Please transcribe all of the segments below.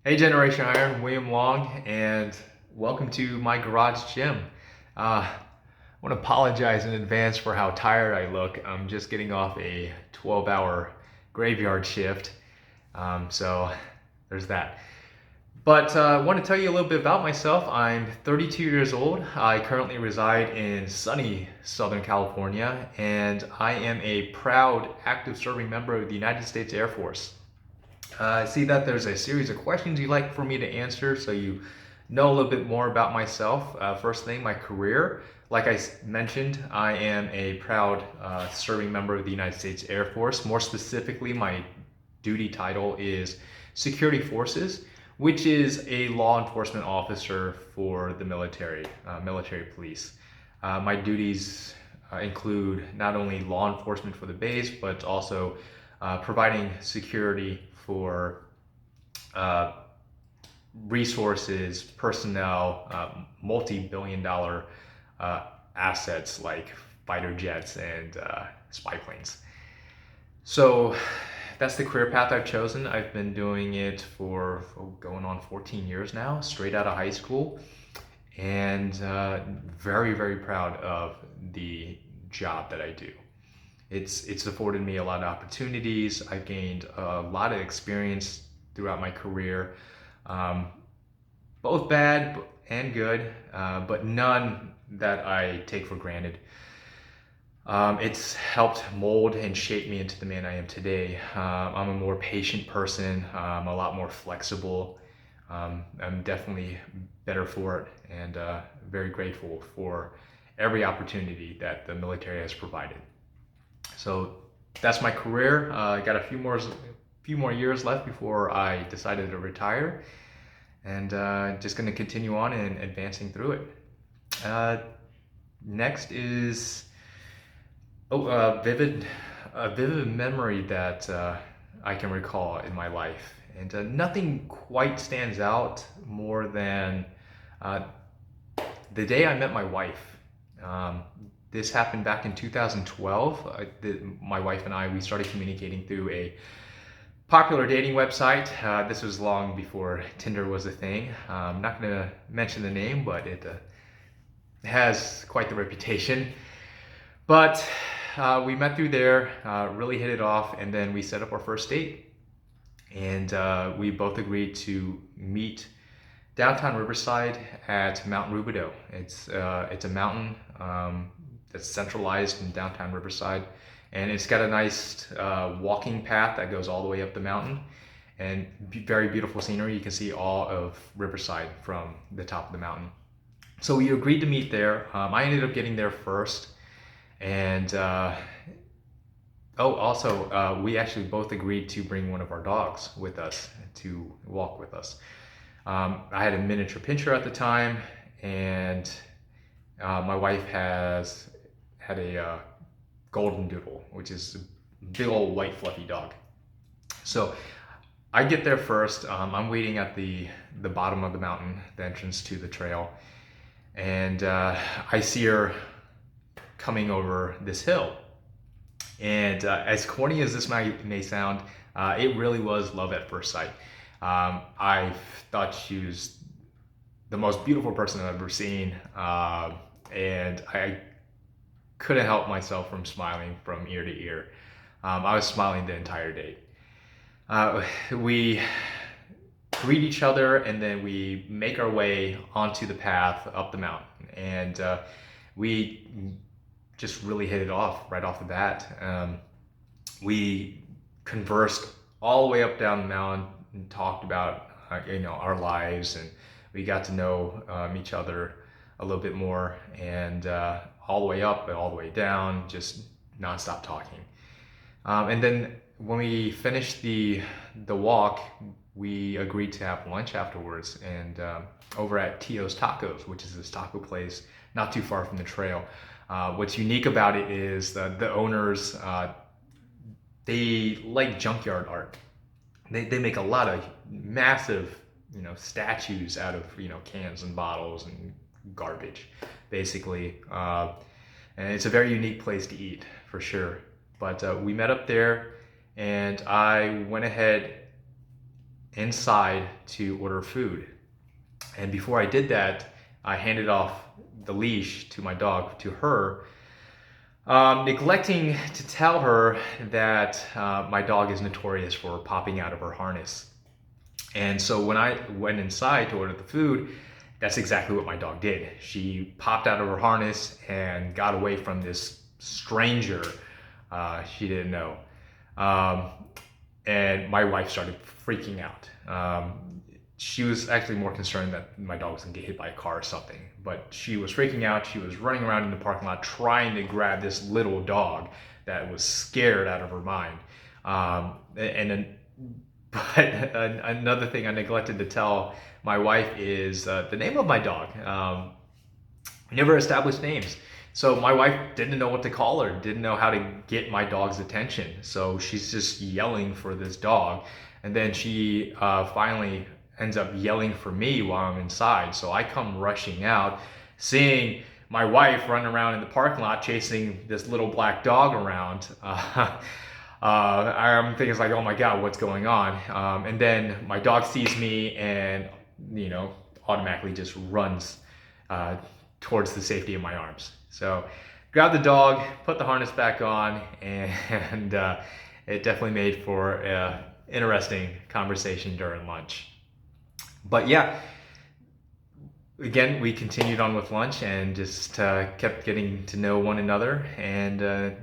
Hey Generation Iron, William Long, and welcome to my garage gym. I want to apologize in advance for how tired I look. I'm just getting off a 12-hour graveyard shift, so there's that. But I want to tell you a little bit about myself. I'm 32 years old. I currently reside in sunny Southern California, and I am a proud active serving member of the United States Air Force. I see that there's a series of questions you'd like for me to answer so you know a little bit more about myself. First thing, my career. Like I mentioned, I am a proud serving member of the United States Air Force. More specifically, my duty title is Security Forces, which is a law enforcement officer for the military police. My duties include not only law enforcement for the base, but also providing security for uh, resources, personnel, multi-billion dollar assets like fighter jets and spy planes. So that's the career path I've chosen. I've been doing it for going on 14 years now, straight out of high school, and very, very proud of the job that I do. It's afforded me a lot of opportunities. I've gained a lot of experience throughout my career, um, both bad and good, but none that I take for granted. It's helped mold and shape me into the man I am today. I'm a more patient person. I'm a lot more flexible. I'm definitely better for it, and very grateful for every opportunity that the military has provided. So that's my career. I got a few more years left before I decided to retire, and just going to continue on and advancing through it. Uh, Next is a vivid memory that I can recall in my life, and nothing quite stands out more than uh, the day I met my wife. Um, this happened back in 2012. My wife and I, we started communicating through a popular dating website. This was long before Tinder was a thing. I'm not going to mention the name, but it has quite the reputation. But we met through there, really hit it off, and then we set up our first date. And we both agreed to meet downtown Riverside at Mount Rubidoux. It's a mountain that's centralized in downtown Riverside, and it's got a nice walking path that goes all the way up the mountain, and very beautiful scenery. You can see all of Riverside from the top of the mountain. So we agreed to meet there. I ended up getting there first, and we actually both agreed to bring one of our dogs with us to walk with us. I had a miniature pinscher at the time, and my wife has had a golden doodle, which is a big old white fluffy dog. So I get there first. I'm waiting at the bottom of the mountain, the entrance to the trail, and I see her coming over this hill. And as corny as this may sound, it really was love at first sight. I thought she was the most beautiful person I've ever seen, and I couldn't help myself from smiling from ear to ear. I was smiling the entire date. We greet each other, and then we make our way onto the path up the mountain, and we just really hit it off right off the bat. We conversed all the way up down the mountain and talked about our lives, and we got to know each other a little bit more, and all the way up and all the way down, just nonstop talking. And then when we finished the walk, we agreed to have lunch afterwards, and over at Tio's Tacos, which is this taco place not too far from the trail. What's unique about it is the owners, they like junkyard art. They make a lot of massive, statues out of, cans and bottles and garbage, basically. And it's a very unique place to eat, for sure. But we met up there, and I went ahead inside to order food. And before I did that, I handed off the leash to my dog, to her, neglecting to tell her that my dog is notorious for popping out of her harness. And so when I went inside to order the food, that's exactly what my dog did. She popped out of her harness and got away from this stranger she didn't know. Um, and my wife started freaking out. She was actually more concerned that my dog was gonna get hit by a car or something, but she was freaking out. She was running around in the parking lot trying to grab this little dog that was scared out of her mind. And then, but another thing I neglected to tell my wife is the name of my dog. We never established names. So my wife didn't know what to call her, didn't know how to get my dog's attention. So she's just yelling for this dog. And then she finally ends up yelling for me while I'm inside. So I come rushing out, seeing my wife run around in the parking lot chasing this little black dog around. I'm thinking like, oh my God, what's going on? And then my dog sees me and, automatically just runs towards the safety of my arms. So grab the dog, put the harness back on, and it definitely made for an interesting conversation during lunch. But yeah, again, we continued on with lunch and just kept getting to know one another. And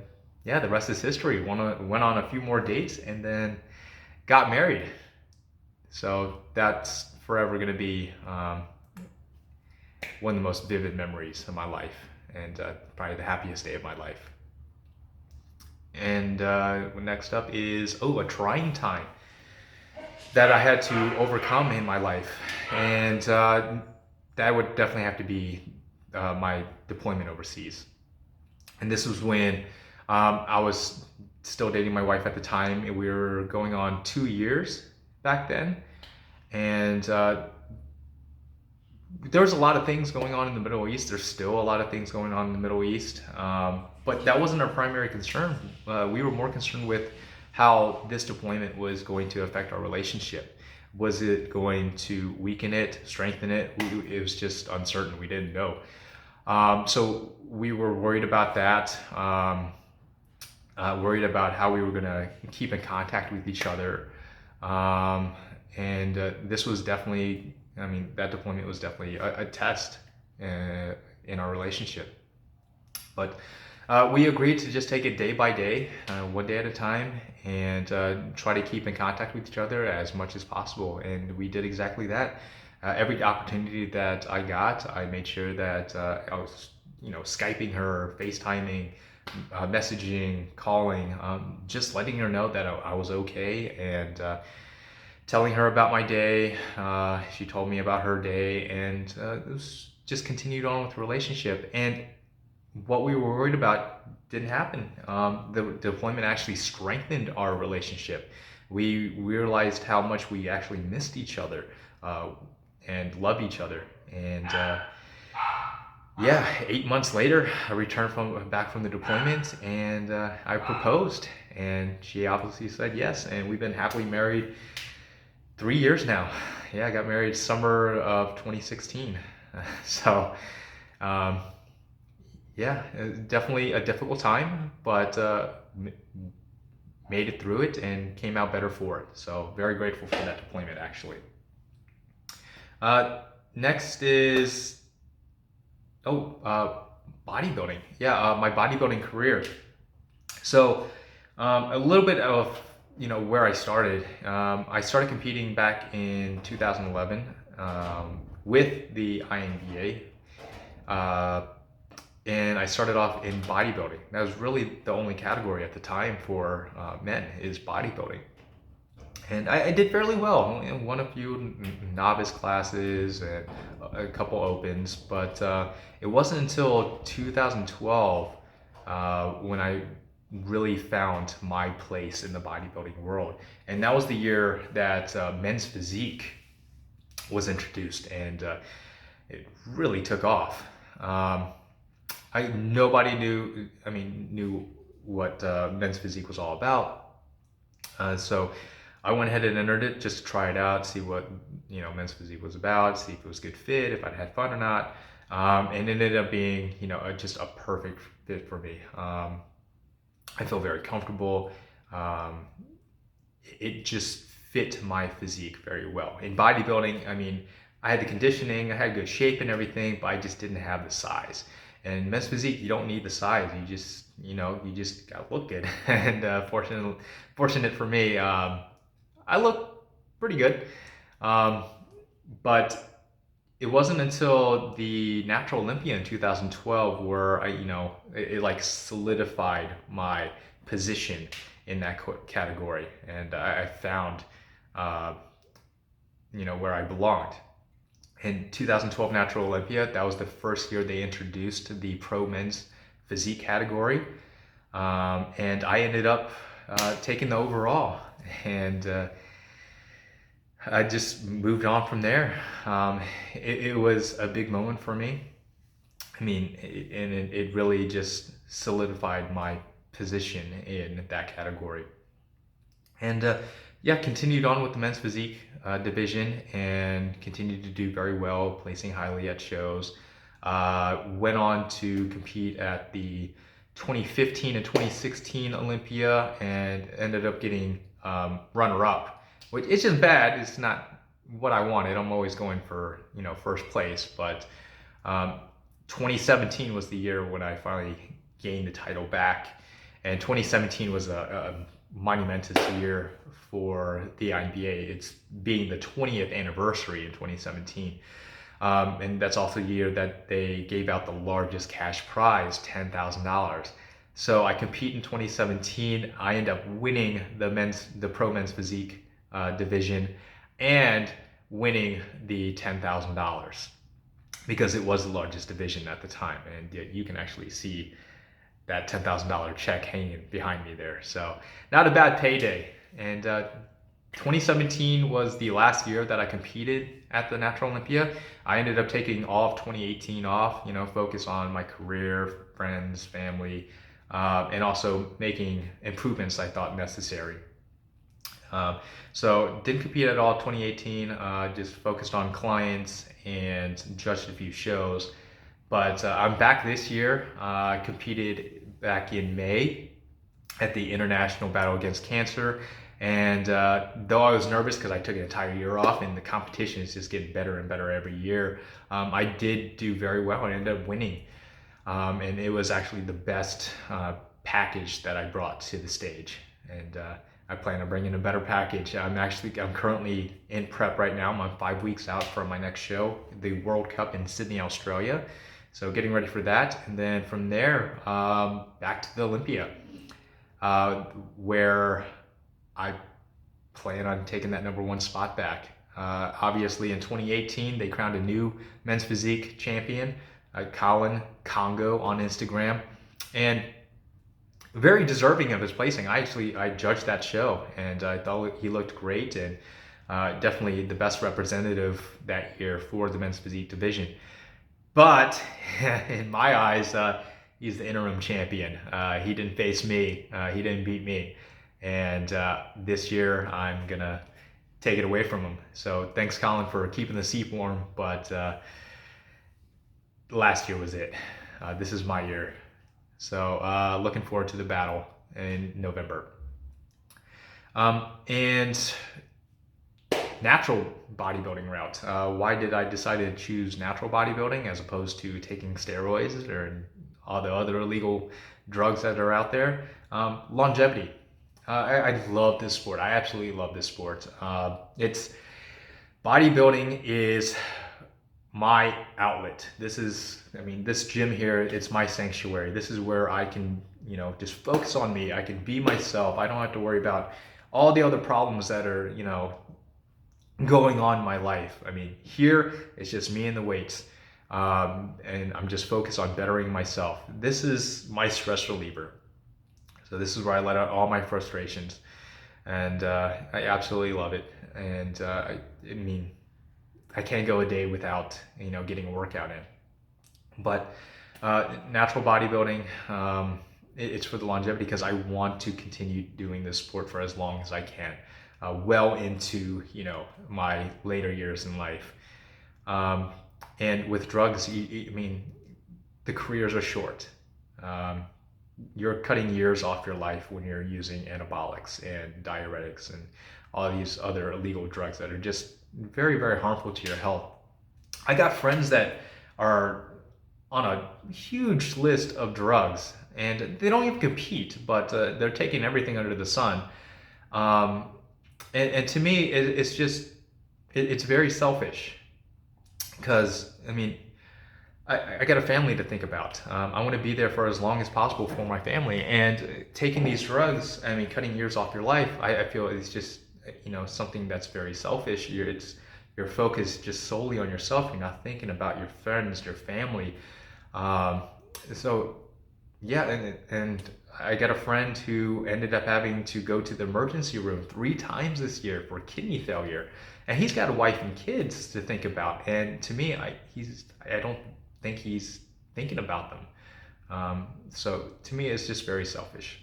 yeah, the rest is history. Went on a few more dates and then got married. So that's forever going to be one of the most vivid memories of my life, and probably the happiest day of my life. And next up is, a trying time that I had to overcome in my life. And that would definitely have to be my deployment overseas. And this was when I was still dating my wife at the time, and we were going on 2 years back then. And there was a lot of things going on in the Middle East. There's still a lot of things going on in the Middle East. But that wasn't our primary concern. We were more concerned with how this deployment was going to affect our relationship. Was it going to weaken it, strengthen it? It was just uncertain. We didn't know. So we were worried about that. Worried about how we were going to keep in contact with each other. And this was definitely, that deployment was definitely a test in our relationship. But we agreed to just take it day by day, one day at a time, and try to keep in contact with each other as much as possible. And we did exactly that. Every opportunity that I got, I made sure that I was, Skyping her, FaceTiming, messaging, calling, just letting her know that I was okay, and telling her about my day. She told me about her day, and it was just continued on with the relationship. And what we were worried about didn't happen. The deployment actually strengthened our relationship. We realized how much we actually missed each other and loved each other. And 8 months later, I returned back from the deployment, and I proposed, and she obviously said yes. And we've been happily married 3 years now. Yeah, I got married summer of 2016. So, definitely a difficult time, but made it through it and came out better for it. So very grateful for that deployment, actually. Next is, bodybuilding. Yeah, my bodybuilding career. So a little bit of where I started. I started competing back in 2011 with the INBA. And I started off in bodybuilding. That was really the only category at the time for men, is bodybuilding. And I did fairly well. I won a few novice classes and a couple opens, but it wasn't until 2012 when I really found my place in the bodybuilding world. And that was the year that Men's Physique was introduced, and it really took off. Nobody knew what Men's Physique was all about. So I went ahead and entered it just to try it out, see what men's physique was about, see if it was a good fit, if I'd had fun or not, and it ended up being just a perfect fit for me. I feel very comfortable. Um, it just fit my physique very well. In bodybuilding, I mean, I had the conditioning, I had good shape and everything, but I just didn't have the size. And men's physique, you don't need the size. You just gotta look good. And fortunate for me, I look pretty good. Um, but it wasn't until the Natural Olympia in 2012 where it like solidified my position in that category, and I found, uh, where I belonged. In 2012 Natural Olympia, that was the first year they introduced the pro men's physique category, and I ended up taking the overall, and I just moved on from there. It was a big moment for me. I mean, it really just solidified my position in that category. And yeah, continued on with the men's physique division and continued to do very well, placing highly at shows. Went on to compete at the 2015 and 2016 Olympia and ended up getting runner up, which it's just bad. It's not what I wanted. I'm always going for first place, but 2017 was the year when I finally gained the title back, and 2017 was a monumentous year for the INBA. It's being the 20th anniversary in 2017. And that's also the year that they gave out the largest cash prize, $10,000. So I compete in 2017. I end up winning the pro men's physique division and winning the $10,000 because it was the largest division at the time. And you can actually see that $10,000 check hanging behind me there. So not a bad payday. And 2017 was the last year that I competed at the Natural Olympia. I ended up taking all of 2018 off, focus on my career, friends, family, and also making improvements I thought necessary. So didn't compete at all 2018, just focused on clients and judged a few shows. But I'm back this year. I competed back in May at the International Battle Against Cancer. And though I was nervous because I took an entire year off and the competition is just getting better and better every year, I did do very well. I ended up winning. And it was actually the best package that I brought to the stage. And I plan on bringing a better package. I'm currently in prep right now. I'm 5 weeks out from my next show, the World Cup in Sydney, Australia. So getting ready for that. And then from there, back to the Olympia, where I plan on taking that #1 spot back. Obviously in 2018, they crowned a new men's physique champion, Colin Congo on Instagram. And very deserving of his placing. I judged that show and I thought he looked great, and definitely the best representative that year for the men's physique division. But in my eyes, he's the interim champion. He didn't face me. He didn't beat me. And this year I'm gonna take it away from him. So thanks, Colin, for keeping the seat warm. But last year was it. This is my year. So looking forward to the battle in November. And natural bodybuilding route. Why did I decide to choose natural bodybuilding as opposed to taking steroids or all the other illegal drugs that are out there? Longevity. I love this sport. I absolutely love this sport. Bodybuilding is my outlet. This gym here, it's my sanctuary. This is where I can, just focus on me. I can be myself. I don't have to worry about all the other problems that are, going on in my life. Here it's just me and the weights. And I'm just focused on bettering myself. This is my stress reliever. So this is where I let out all my frustrations. And I absolutely love it. And I can't go a day without getting a workout in. But natural bodybuilding, it's for the longevity because I want to continue doing this sport for as long as I can. well into, my later years in life. And with drugs, I mean, the careers are short. Um, you're cutting years off your life when you're using anabolics and diuretics and all these other illegal drugs that are just very, very harmful to your health. I got friends that are on a huge list of drugs and they don't even compete, but they're taking everything under the sun. Um, and to me, it's just, it's very selfish because, I mean, I got a family to think about. I want to be there for as long as possible for my family. And taking these drugs, I mean, cutting years off your life, I feel it's just, something that's very selfish. You're focused just solely on yourself. You're not thinking about your friends, your family. Um, so, yeah, and I got a friend who ended up having to go to the emergency room 3 times this year for kidney failure, and he's got a wife and kids to think about. And to me, I don't think he's thinking about them. So to me, it's just very selfish.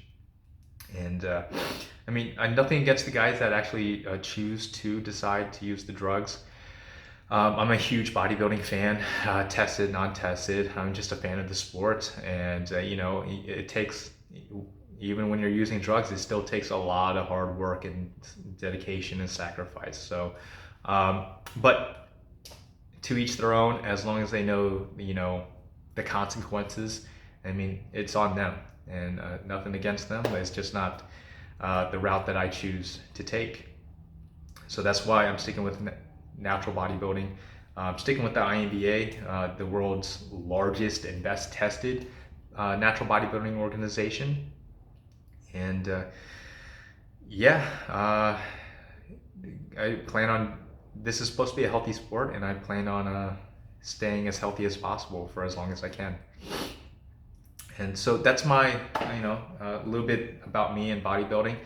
And I mean, nothing against the guys that actually choose to decide to use the drugs. I'm a huge bodybuilding fan, tested, non-tested. I'm just a fan of the sport, and it takes, even when you're using drugs, it still takes a lot of hard work and dedication and sacrifice. So, but to each their own. As long as they know, the consequences. I mean, it's on them, and nothing against them. It's just not the route that I choose to take. So that's why I'm sticking with natural bodybuilding. Sticking with the INBA, the world's largest and best tested natural bodybuilding organization. And yeah, I plan on, this is supposed to be a healthy sport, and I plan on staying as healthy as possible for as long as I can. And so that's my, a little bit about me and bodybuilding.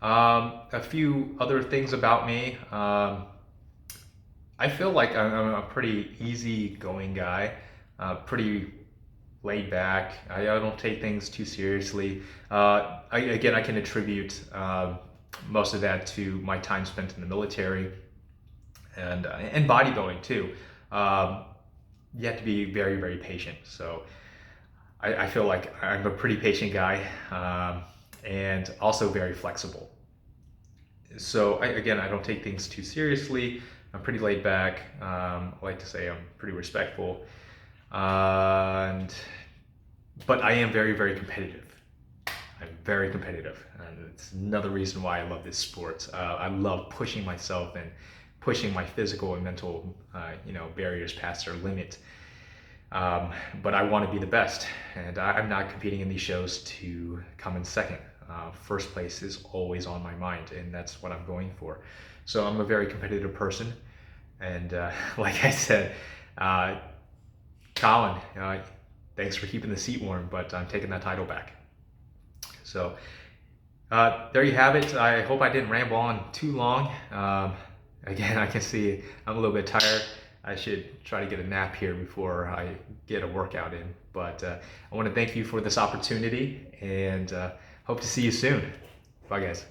A few other things about me. I feel like I'm a pretty easygoing guy, pretty laid back. I don't take things too seriously. Again, I can attribute most of that to my time spent in the military and bodybuilding too. You have to be very, very patient. So I feel like I'm a pretty patient guy, and also very flexible. So again, I don't take things too seriously. I'm pretty laid back. I like to say I'm pretty respectful, and but I am very, very competitive. I'm very competitive, and it's another reason why I love this sport. I love pushing myself and pushing my physical and mental, barriers past their limit. But I want to be the best, and I'm not competing in these shows to come in second. First place is always on my mind, and that's what I'm going for. So I'm a very competitive person, and like I said, Colin, thanks for keeping the seat warm, but I'm taking that title back. So there you have it. I hope I didn't ramble on too long. Again, I can see I'm a little bit tired. I should try to get a nap here before I get a workout in. But I want to thank you for this opportunity, and hope to see you soon. Bye, guys.